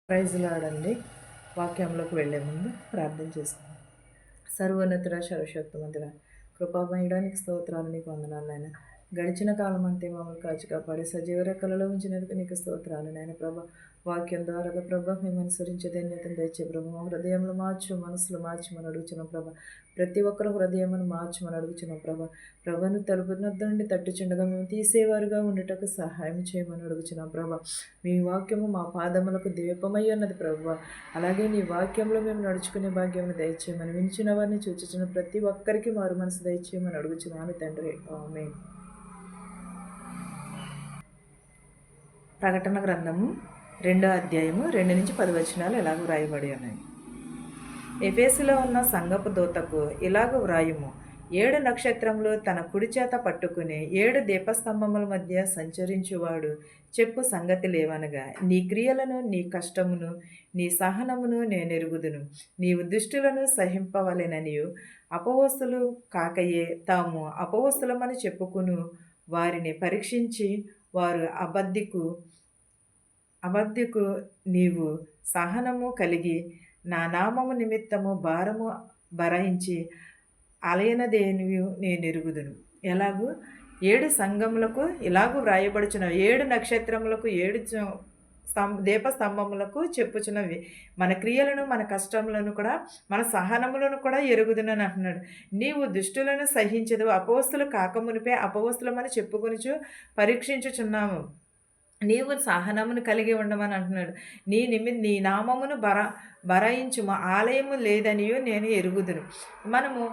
ప్రైజ్లాడండి. వాక్యంలోకి వెళ్ళే ముందు ప్రార్థన చేసుకుందాం. సర్వోన్నతుడ, సర్వశక్తిమంతుడ, కృపామయడానికి స్తోత్రాలు, నీకు వందనాలు నాయన. గడిచిన కాలం అంతే మమ్మల్ని కాచి కాపాడి సజీవ రెక్కలలో ఉంచినందుకు నీకు స్తోత్రాలు నాయన. ప్రభ వాక్యం ద్వారా ప్రభ మేము అనుసరించే ధన్యతను తెచ్చే ప్రభ మా హృదయంలో మార్చు, మనసులో మార్చమని అడుగుచున్నాం ప్రభ. ప్రతి ఒక్కరు హృదయమును మార్చమని అడుగుచున్నాం ప్రభ. ప్రభను తలుపునద్ద నుండి తట్టుచుండగా మేము తీసేవారుగా ఉండటకు సహాయం చేయమని అడుగుచున్నాం ప్రభ. మీ వాక్యము మా పాదములకు దీపమై ఉన్నది ప్రభ. అలాగే నీ వాక్యంలో మేము నడుచుకునే భాగ్యం దయచేయమని, వించిన వారిని చూచుచున్న ప్రతి ఒక్కరికి మారు మనసు దయచేయమని అడుగుచున్నాను తండ్రి. ఆమేన్. ప్రకటన గ్రంథము 2వ అధ్యాయము 2 నుంచి 10 వచనాలు ఇలాగ వ్రాయబడి ఉన్నాయి. ఎఫెసులో ఉన్న సంఘపు దూతకు ఇలాగ వ్రాయుము: 7 నక్షత్రములు తన కుడి చేత పట్టుకుని 7 దీపస్తంభముల మధ్య సంచరించువాడు చెప్పు సంగతి లేవనగా, నీ క్రియలను, నీ కష్టమును, నీ సహనమును నేనెరుగుదును. నీవు దుష్టులను సహింపవలెననియు అపవస్తులు కాకయే తాము అపవస్తులమని చెప్పుకును వారిని పరీక్షించి వారు అబద్ధికు నీవు సహనము కలిగి నా నామము నిమిత్తము భారము భరించి అలయనదేనియు నేనెరుగుదును. ఎలాగూ 7 సంఘములకు ఇలాగూ వ్రాయబడుచున్న 7 నక్షత్రములకు 7 దీపస్తంభములకు చెప్పుచున్నవి మన క్రియలను, మన కష్టములను కూడా, మన సహనములను కూడా ఎరుగుదునని అంటున్నాడు. నీవు దుష్టులను సహించదు, అపవస్తులు కాకమునిపే అపవస్తులమని చెప్పుకొనుచు పరీక్షించుచున్నాము. నీవు సహనమును కలిగి ఉండమని అంటున్నాడు. నీ నామమును బరాయించుము, ఆలయము లేదనియో నేను ఎరుగుదును. మనము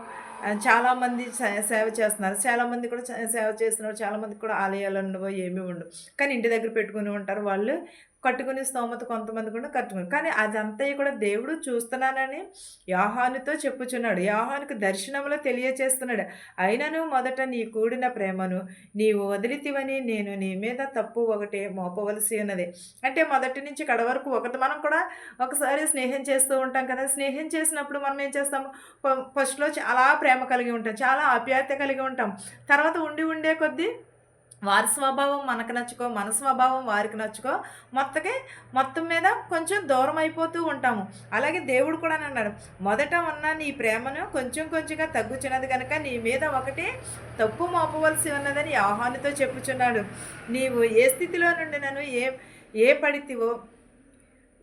చాలామంది సేవ చేస్తున్నారు, చాలామంది కూడా సేవ చేస్తున్నారు, చాలామంది కూడా ఆలయాలు ఉండవు, ఏమీ ఉండవు. కానీ ఇంటి దగ్గర పెట్టుకుని ఉంటారు. వాళ్ళు కట్టుకునే స్తోమత కొంతమంది కూడా కట్టుకుని, కానీ అదంతా కూడా దేవుడు చూస్తున్నానని యోహానుతో చెప్పుచున్నాడు. యోహానుకు దర్శనంలో తెలియచేస్తున్నాడు. అయినను మొదట నీ కూడిన ప్రేమను నీవు వదిలితివని నేను నీ మీద తప్పు ఒకటే మోపవలసి ఉన్నది. అంటే మొదటి నుంచి కడ వరకు మనం కూడా ఒకసారి స్నేహం చేస్తూ ఉంటాం కదా. స్నేహం చేసినప్పుడు మనం ఏం చేస్తాము, ఫస్ట్లో చాలా ప్రేమ కలిగి ఉంటాం, చాలా ఆప్యాయత కలిగి ఉంటాం. తర్వాత ఉండే కొద్దీ వారి స్వభావం మనకు నచ్చుకో, మన స్వభావం వారికి నచ్చుకో, మొత్తం మీద కొంచెం దూరం అయిపోతూ ఉంటాము. అలాగే దేవుడు కూడా అన్నాడు, మొదట ఉన్న నీ ప్రేమను కొంచెంగా తగ్గుచున్నది కనుక నీ మీద ఒకటి తప్పు మోపవలసి ఉన్నదని యోహానుతో చెప్పుచున్నాడు. నీవు ఏ స్థితిలో నుండి నన్ను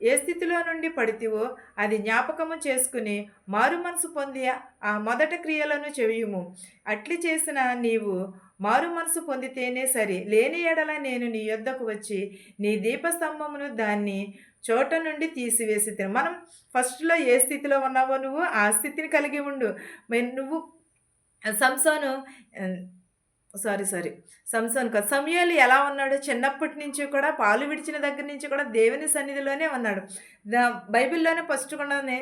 ఏ స్థితిలో నుండి పడితివో అది జ్ఞాపకము చేసుకుని మారు మనసు పొంది ఆ మొదట క్రియలను చెయ్యుము. అట్లి చేసిన నీవు మారు మనసు పొందితేనే సరి, లేని ఎడల నేను నీ యొద్దకు వచ్చి నీ దీపస్తంభమును దాన్ని చోట నుండి తీసివేసి తిను. మనం ఫస్ట్లో ఏ స్థితిలో ఉన్నావో నువ్వు ఆ స్థితిని కలిగి ఉండు. నువ్వు సమూయేలు ఎలా ఉన్నాడు? చిన్నప్పటి నుంచి కూడా, పాలు విడిచిన దగ్గర నుంచి కూడా దేవుని సన్నిధిలోనే ఉన్నాడు. బైబిల్లోనే ఫస్ట్ కూడానే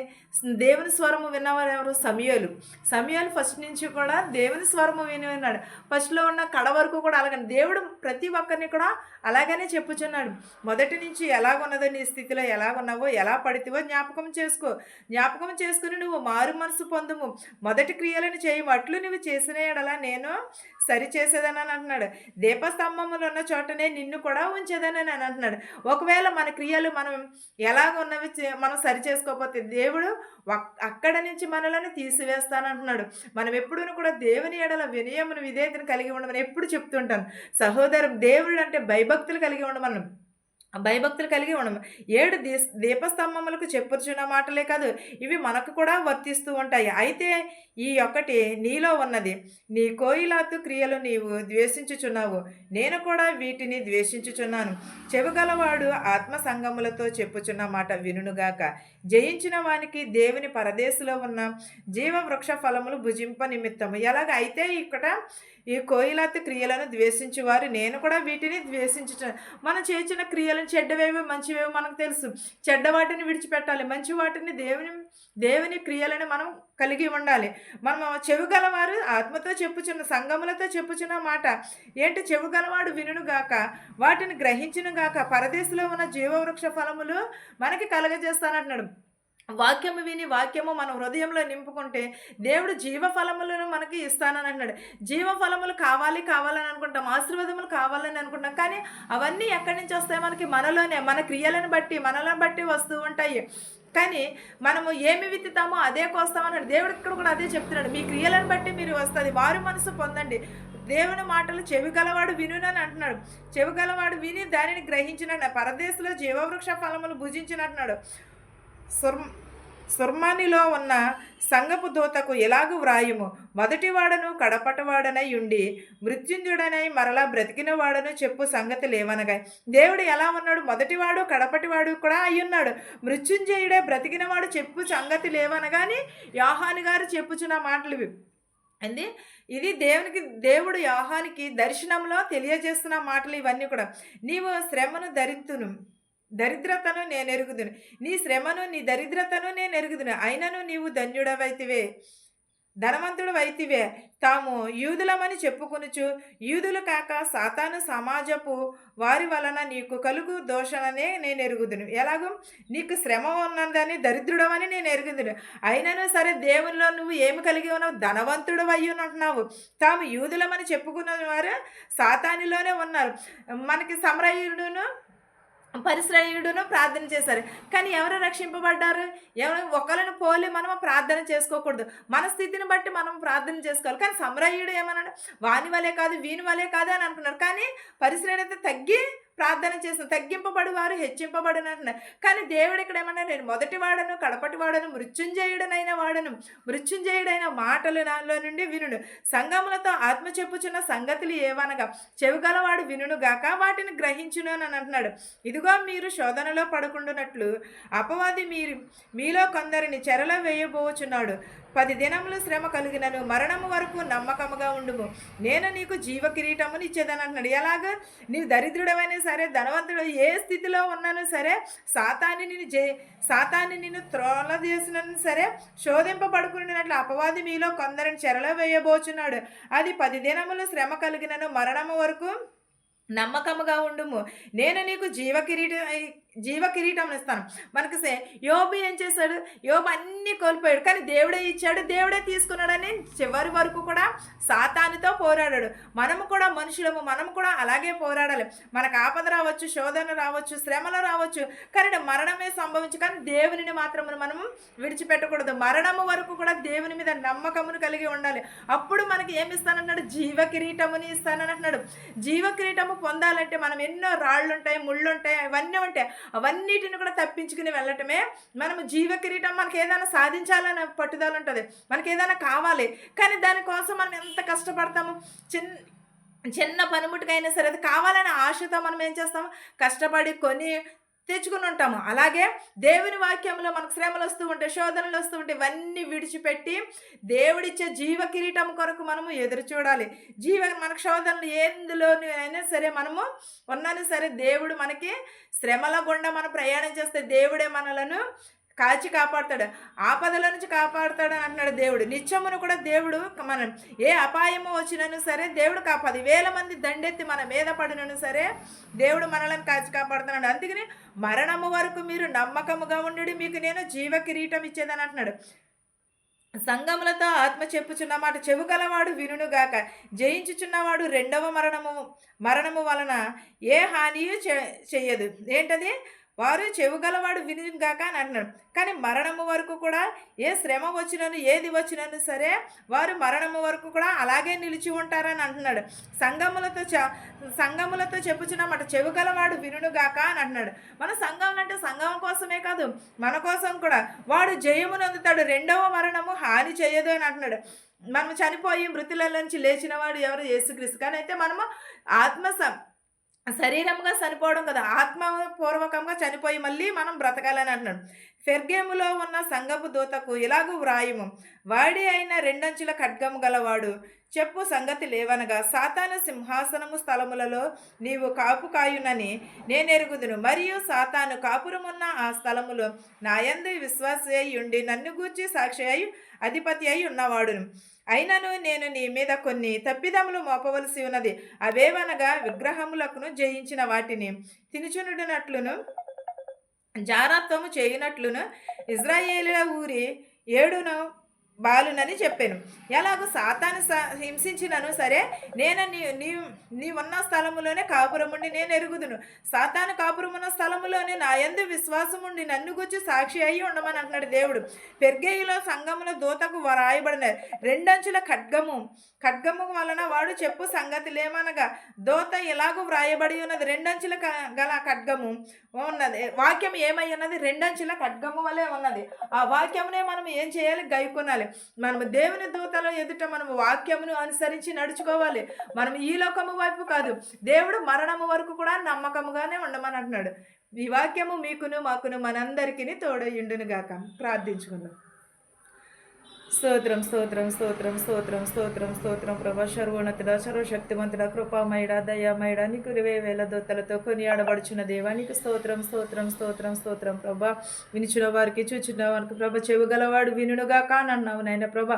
దేవుని స్వరము విన్నవారు ఎవరు? సమూయేలు ఫస్ట్ నుంచి కూడా దేవుని స్వరము విని ఉన్నాడు. ఫస్ట్లో ఉన్న కడ వరకు కూడా అలాగని దేవుడు ప్రతి ఒక్కరిని కూడా అలాగనే చెప్పుచున్నాడు. మొదటి నుంచి ఎలాగున్నదో, నీ స్థితిలో ఎలాగున్నావో, ఎలా పడితేవో జ్ఞాపకం చేసుకుని నువ్వు మారు మనసు పొందుము, మొదటి క్రియలను చేయము. అట్లు నువ్వు చేసిన ఎడల నేను సరిచేసేదని అంటున్నాడు. దీపస్తంభములు ఉన్న చోటనే నిన్ను కూడా ఉంచేదని అని అంటున్నాడు. ఒకవేళ మన క్రియలు మనం ఎలాగ ఉన్నవి మనం సరి చేసుకోకపోతే దేవుడు అక్కడ నుంచి మనలను తీసివేస్తానంటున్నాడు. మనం ఎప్పుడూ కూడా దేవుని ఎడల వినయమును, విధేయతను కలిగి ఉండమని ఎప్పుడు చెప్తుంటాను. సహోదరం, దేవుడు అంటే భయభక్తులు కలిగి ఉండమని, భయభక్తులు కలిగి ఉండము. 7 దీపస్తంభములకు చెప్పుచున్న మాటలే కాదు, ఇవి మనకు కూడా వర్తిస్తూ ఉంటాయి. అయితే ఈ ఒక్కటి నీలో ఉన్నది, నీ కోయిలాతు క్రియలు నీవు ద్వేషించుచున్నావు, నేను కూడా వీటిని ద్వేషించుచున్నాను. చెవిగలవాడు ఆత్మ సంగములతో చెప్పుచున్న మాట వినుగాక. జయించిన వానికి దేవుని పరదేశంలో ఉన్న జీవవృక్ష ఫలములు భుజింప నిమిత్తము. ఎలాగ అయితే ఇక్కడ ఈ కోయిలాతు క్రియలను ద్వేషించువారు, నేను కూడా వీటిని ద్వేషించుచున్నాను. మనం చేసిన క్రియలను చెడ్డవేవి మంచివేవి మనకు తెలుసు. చెడ్డ వాటిని విడిచిపెట్టాలి, మంచి వాటిని దేవుని క్రియలను మనం కలిగి ఉండాలి. మనం చెవిగలవారు ఆత్మతో చెప్పుచున్న, సంగములతో చెప్పుచున్న మాట ఏంటి? చెవిగలవాడు వినుగాక, వాటిని గ్రహించునుగాక, పరదేశంలో ఉన్న జీవవృక్ష ఫలములు మనకి కలగజేస్తానంటున్నాడు. వాక్యము విని వాక్యము మన హృదయంలో నింపుకుంటే దేవుడు జీవఫలములను మనకి ఇస్తానని అంటున్నాడు. జీవఫలములు కావాలి కావాలని అనుకుంటాం, ఆశీర్వాదములు కావాలని అనుకుంటాం. కానీ అవన్నీ ఎక్కడి నుంచి వస్తాయి? మనకి మనలోనే, మన క్రియలను బట్టి, మనలను బట్టి వస్తూ ఉంటాయి. కానీ మనము ఏమి విత్తుతామో అదే కోస్తామన్నాడు దేవుడు. ఇక్కడ కూడా అదే చెప్తున్నాడు, మీ క్రియలను బట్టి మీరు వస్తుంది. వారి మనసు పొందండి. దేవుని మాటలు చెవి గలవాడు వినునని అంటున్నాడు. చెవి గలవాడు విని దానిని గ్రహించినట్టు పరదేశంలో జీవవృక్ష ఫలములు భుజించినట్టున్నాడు. సుర్మానిలో ఉన్న సంగపు దూతకు ఎలాగూ వ్రాయుము, మొదటివాడను కడపటవాడనై ఉండి మృత్యుంజుడనై మరలా బ్రతికిన వాడను చెప్పు సంగతి లేవనగా. దేవుడు ఎలా ఉన్నాడు? మొదటివాడు కడపటివాడు కూడా అయ్యున్నాడు. మృత్యుంజయుడే బ్రతికినవాడు చెప్పు సంగతి లేవనగాని యోహాను గారు చెప్పుచున్న మాటలు ఇవి అండి. ఇది దేవుడు యోహానికి దర్శనంలో తెలియజేస్తున్న మాటలు ఇవన్నీ కూడా. నీవు శ్రమను దరిద్రతను నేను ఎరుగుదును, నీ శ్రమను నీ దరిద్రతను నేను ఎరుగుదును, అయినను నీవు ధనవంతుడు వైతివే. తాము యూదులమని చెప్పుకొనుచు యూదులు కాక సాతాను సమాజపు వారి వలన నీకు కలుగు దోషణనే నేను ఎరుగుదును. ఎలాగూ నీకు శ్రమ ఉన్నదని దరిద్రుడవని నేను ఎరుగుదును, అయినను సరే దేవునిలో నువ్వు ఏమి కలిగి ఉన్నావు? ధనవంతుడు అయ్యి ఉంటున్నావు. తాము యూదులమని చెప్పుకున్న వారు సాతానిలోనే ఉన్నారు. మనకి సమరయుడును పరిశ్రయుడును ప్రార్థన చేశారు, కానీ ఎవరు రక్షింపబడ్డారు? ఒకరిని పోలి మనం ప్రార్థన చేసుకోకూడదు. మన స్థితిని బట్టి మనం ప్రార్థన చేసుకోవాలి. కానీ సమరయుడు ఏమన్నాడు? వాని వలే కాదు వీని వలే కాదు అని అనుకున్నారు. కానీ పరిశ్రయుడు అయితే తగ్గి ప్రార్థన చేసిన, తగ్గింపబడి వారు హెచ్చింపబడిన అంటున్నారు. కానీ దేవుడు ఇక్కడ ఏమన్నా, నేను మొదటివాడను కడపటివాడను మృత్యుంజయుడైన మాటలు నాలో నుండి వినుడు. సంగములతో ఆత్మ చెప్పుచున్న సంగతులు ఏవనగా చెవిగలవాడు వినును గాక వాటిని గ్రహించును అని అంటున్నాడు. ఇదిగో మీరు శోధనలో పడుకుంటున్నట్లు అపవాది మీలో కొందరిని చెరలో వేయబోచున్నాడు. 10 దినములు శ్రమ కలిగినను మరణము వరకు నమ్మకముగా ఉండుము, నేను నీకు జీవ కిరీటముని ఇచ్చేదని అంటున్నాడు. ఎలాగా? నీవు దరిద్రుడమైనా సరే, ధనవంతుడు ఏ స్థితిలో ఉన్నాను సరే, సాతాన్ని నిన్ను త్రోల చేసినను సరే, శోధింపబడుకున్నట్లు అపవాది మీలో కొందరిని చెరలో వేయబోచున్నాడు. అది 10 దినములు శ్రమ కలిగినను మరణము వరకు నమ్మకముగా ఉండుము, నేను నీకు జీవ కిరీటం ఇస్తాను. మనకు యోబు ఏం చేశాడు? యోబు అన్నీ కోల్పోయాడు, కానీ దేవుడే ఇచ్చాడు, దేవుడే తీసుకున్నాడని చివరి వరకు కూడా సాతానుతో పోరాడాడు. మనము కూడా మనుషులము, మనము కూడా అలాగే పోరాడాలి. మనకు ఆపద రావచ్చు, శోధన రావచ్చు, శ్రమలు రావచ్చు, కానీ మరణమే సంభవించు, కానీ దేవునిని మాత్రం మనము విడిచిపెట్టకూడదు. మరణము వరకు కూడా దేవుని మీద నమ్మకమును కలిగి ఉండాలి. అప్పుడు మనకి ఏమి ఇస్తానన్నాడు? జీవ కిరీటముని ఇస్తానని అంటున్నాడు. జీవ కిరీటము పొందాలంటే మనం ఎన్నో రాళ్ళు ఉంటాయి, ముళ్ళు ఉంటాయి, అవన్నీ ఉంటాయి, అవన్నిటిని కూడా తప్పించుకుని వెళ్ళటమే మనము జీవ కిరీటం. మనకి ఏదైనా సాధించాలని పట్టుదల ఉంటుంది, మనకి ఏదైనా కావాలి, కానీ దానికోసం మనం ఎంత కష్టపడతాము. చిన్న పనిముట్టుకైనా సరే అది కావాలనే ఆశతో మనం ఏం చేస్తాము? కష్టపడి కొని తెచ్చుకుని ఉంటాము. అలాగే దేవుని వాక్యంలో మనకు శ్రమలు వస్తూ ఉంటాయి, శోధనలు వస్తూ ఉంటాయి, ఇవన్నీ విడిచిపెట్టి దేవుడిచ్చే జీవ కిరీటం కొరకు మనము ఎదురు చూడాలి. మనకు శోధనలు ఎందులోని అయినా సరే మనము ఉన్నాను సరే, దేవుడు మనకి శ్రమల గుండా మనం ప్రయాణం చేస్తే దేవుడే మనలను కాచి కాపాడుతాడు, ఆపదల నుంచి కాపాడుతాడు అంటున్నాడు దేవుడు. నిత్యమును కూడా దేవుడు మనం ఏ అపాయము వచ్చినను సరే దేవుడు 10,000 మంది దండెత్తి మన మీద పడినను సరే దేవుడు మనలను కాచి కాపాడుతున్నాడు. అందుకని మరణము వరకు మీరు నమ్మకముగా ఉండి మీకు నేను జీవ కిరీటం ఇచ్చేదని అంటున్నాడు. సంగములతో ఆత్మ చెప్పుచున్న మాట చెవుగలవాడు వినుగాక, జయించుచున్నవాడు రెండవ మరణము వలన ఏ హానియు చెయ్యదు. ఏంటది? వారు చెవుగలవాడు వినుగాక అని అంటున్నాడు. కానీ మరణము వరకు కూడా ఏ శ్రమ వచ్చినను ఏది వచ్చినను సరే వారు మరణము వరకు కూడా అలాగే నిలిచి ఉంటారని అంటున్నాడు. సంఘములతో చెప్పుచున్నమాట చెవుగలవాడు వినుగాక అని అంటున్నాడు. మన సంఘం అంటే సంఘం కోసమే కాదు, మన కోసం కూడా. వాడు జయమునందుతాడు, రెండవ మరణము హాని చేయదు అని అంటున్నాడు. మనం చనిపోయి మృతుల నుంచి లేచిన వాడు ఎవరు? యేసుక్రీస్తు. కానీ అయితే మనము శరీరంగా చనిపోవడం కదా, ఆత్మపూర్వకంగా చనిపోయి మళ్ళీ మనం బ్రతకాలని అంటున్నాడు. ఫెర్గేములో ఉన్న సంగపు దూతకు ఇలాగూ వ్రాయుము, వాడి అయిన 2 అంచుల ఖడ్గము గలవాడు చెప్పు సంగతి లేవనగా, సాతాను సింహాసనము స్థలములలో నీవు కాపు కాయునని నేనెరుగుదును, మరియు సాతాను కాపురమున్న ఆ స్థలములో నాయందు విశ్వాసి అయి ఉండి నన్ను గూర్చి సాక్షి అయి అధిపతి అయి ఉన్నవాడును. అయినను నేను నీ మీద కొన్ని తప్పిదములు మోపవలసి ఉన్నది. అవేవనగా విగ్రహములకును జయించిన వాటిని తినుచునుడినట్లును జారత్వము చేయునట్లును ఇజ్రాయేలుల ఊరి ఏడును బాలునని చెప్పాను. ఎలాగో సాతాను హింసించినను సరే, నేను నీవున్న స్థలములోనే కాపురముండి నేను ఎరుగుదును. సాతాను కాపురమున్న స్థలములోనే నా యందు విశ్వాసముండి నన్ను గురించి సాక్షి అయ్యి ఉండమని అంటున్నాడు దేవుడు. పెర్గేయులో సంఘముల దూతకు రాయబడిన రెండంచుల ఖడ్గము వలన వాడు చెప్పు సంగతులేమనగా, దోత ఎలాగూ వ్రాయబడి ఉన్నది, రెండంచుల గల ఖడ్గము ఉన్నది. వాక్యం ఏమై ఉన్నది? రెండంచుల ఖడ్గము వలె ఉన్నది. ఆ వాక్యమునే మనం ఏం చేయాలి? గైకొనాలి. మనము దేవుని దూతల ఎదుట మనము వాక్యమును అనుసరించి నడుచుకోవాలి. మనం ఈ లోకము వైపు కాదు, దేవుడు మరణము వరకు కూడా నమ్మకముగానే ఉండమని అంటున్నాడు. ఈ వాక్యము మీకును మాకును మనందరికీ తోడయుండును గాక. ప్రార్థించుకుందాం. స్తోత్రం స్తోత్రం స్తోత్రం స్తోత్రం స్తోత్రం స్తోత్రం ప్రభా, సర్వోన్నతుడ, సర్వశక్తిమంతుడ, కృపామయుడ, దయామయుడ, నీకు 20,000 దూతలతో కొనియాడబడుచున్న దేవా, నీకు స్తోత్రం స్తోత్రం స్తోత్రం స్తోత్రం ప్రభా. వినిచిన వారికి చూచిన వారికి ప్రభ చెవుగలవాడు వినుగా కానన్నావు నాయన ప్రభ.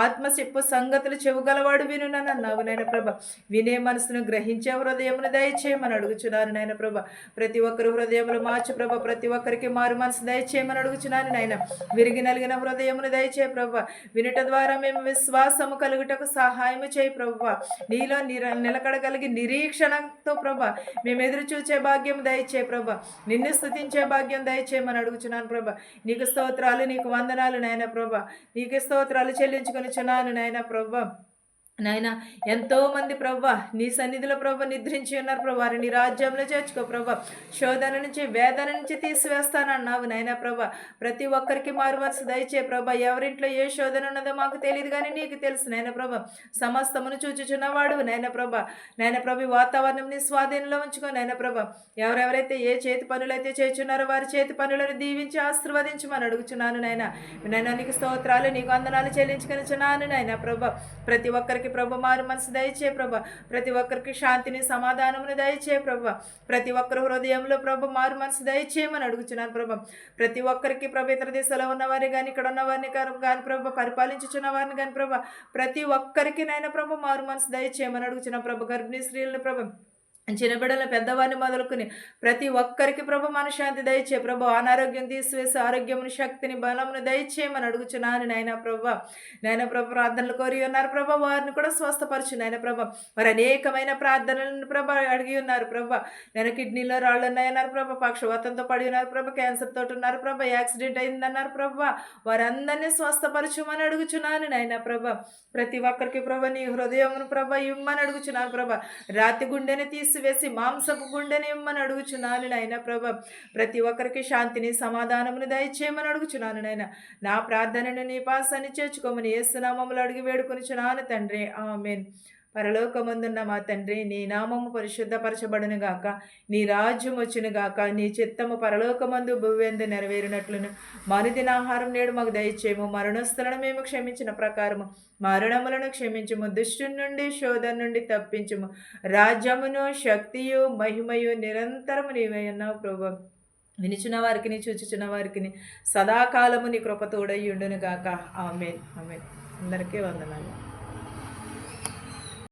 ఆత్మ చెప్పు సంగతులు చెవుగలవాడు వినునన్నావు నాయన ప్రభ. వినే మనసును గ్రహించే హృదయమును దయచేయమని అడుగుచున్నాను నాయన ప్రభ. ప్రతి ఒక్కరు హృదయములు మార్చు ప్రభ. ప్రతి ఒక్కరికి మారు మనసు దయచేయమని అడుగుచున్నాను నాయన. విరిగి నలిగిన హృదయమును దయచే ప్రభ. వినుట ద్వారా మేము విశ్వాసము కలుగుటకు సహాయము చేయి ప్రభువా. నీలో నిలకడగలిగి నిరీక్షణతో ప్రభా మేము ఎదురు చూచే భాగ్యం దయచే ప్రభా. నిన్ను స్తుతించే భాగ్యం దయచేయమని అడుగుచున్నాను ప్రభా. నీకు స్తోత్రాలు, నీకు వందనాలు నాయన ప్రభా. నీకు స్తోత్రాలు చెల్లించుకొని చున్నాను నాయన ప్రభా. నాయన ఎంతోమంది ప్రభా నీ సన్నిధిలో ప్రభా నిద్రించి ఉన్నారు ప్రభా. వారిని రాజ్యంలో చేర్చుకో ప్రభా. శోధన నుంచి, వేదన నుంచి తీసివేస్తానన్నావు నాయన ప్రభా. ప్రతి ఒక్కరికి మారు మనసు దయచే ప్రభా. ఎవరింట్లో ఏ శోధన ఉన్నదో మాకు తెలియదు కానీ నీకు తెలుసు నాయన ప్రభా. సమస్తమును చూచుచున్నవాడు నాయన ప్రభా. నాయన ప్రభు వాతావరణం నీ స్వాధీనంలో ఉంచుకో నాయన ప్రభా. ఎవరెవరైతే ఏ చేతి పనులు అయితే చేస్తున్నారో వారి చేతి పనులను దీవించి ఆశీర్వదించమని అడుగుచున్నాను నాయన. నాయన నీకు స్తోత్రాలు, నీకు వందనాలు చెల్లించుకొని చున్నాను నాయన ప్రభా. ప్రతి ఒక్కరికి ప్రభ మారు మనసు దయచే ప్రభ. ప్రతి ఒక్కరికి శాంతిని, సమాధానమును దయచే ప్రభ. ప్రతి ఒక్కరు హృదయంలో ప్రభ మారు మనసు దయచేయమని అడుగుచున్నాను ప్రభ. ప్రతి ఒక్కరికి ప్రభ ఇతర దేశాల్లో ఉన్నవారిని కానీ, ఇక్కడ ఉన్నవారిని కానీ ప్రభ, పరిపాలించుచున్న వారిని కానీ ప్రభ, ప్రతి ఒక్కరికి నైనా ప్రభ మారు మనసు దయచేయమని అడుగుచున్నాను ప్రభ. గర్భిణీ స్త్రీలను ప్రభ, చిన్నబిడ్డల పెద్దవారిని మొదలుకుని ప్రతి ఒక్కరికి ప్రభు మనశ్శాంతి దయచే ప్రభు. అనారోగ్యం తీసివేసి ఆరోగ్యమును, శక్తిని, బలమును దయచేయమని అడుగుచున్నాను నాయన ప్రభ. నాయన ప్రభ ప్రార్థనలు కోరి ఉన్నారు ప్రభ. వారిని కూడా స్వస్థపరచు నాయన ప్రభ. మరి అనేకమైన ప్రార్థనలను ప్రభ అడిగి ఉన్నారు ప్రభ. నేను కిడ్నీలో రాళ్ళు ఉన్నాయన్నారు ప్రభ. పక్షవాతంతో పడి ఉన్నారు ప్రభ. క్యాన్సర్ తోటి ఉన్నారు ప్రభ. యాక్సిడెంట్ అయిందన్నారు ప్రభ. వారందరినీ స్వస్థపరచుమని అడుగుచున్నాను నాయన ప్రభ. ప్రతి ఒక్కరికి ప్రభ నీ హృదయమును ప్రభ ఇమ్మని అడుగుచున్నాను ప్రభ. రాతి గుండెని తీసివేసి మాంసపు గుండెని ఇమ్మని అడుగుచున్నాను నాయన ప్రభ. ప్రతి ఒక్కరికి శాంతిని, సమాధానమును దయచేయమని అడుగుచున్నాను నాయన. నా ప్రార్థనను నీ పాసాన్ని చేర్చుకోమని యేసు నామములో అడిగి వేడుకొనిచున్నాను తండ్రి, ఆమేన్. పరలోకమందున్న మా తండ్రి, నీ నామము పరిశుద్ధపరచబడును గాక. నీ రాజ్యం వచ్చును గాక. నీ చిత్తము పరలోకమందు భూవెందు నెరవేరినట్లును మనుదిన ఆహారం నేడు మాకు దయచేయము. మరణస్థులను మేము క్షమించిన ప్రకారము మరణములను క్షమించుము. దుష్టుని నుండి, శోధన నుండి తప్పించుము. రాజ్యమును, శక్తియు, మహిమయు నిరంతరము నీవే ఉన్నావు ప్రభు. వినిచున్న వారికి, చూచుచున్న వారికి సదాకాలము నీ కృప తోడై ఉండును గాక. ఆమేన్, ఆమేన్. అందరికీ వందనాలు.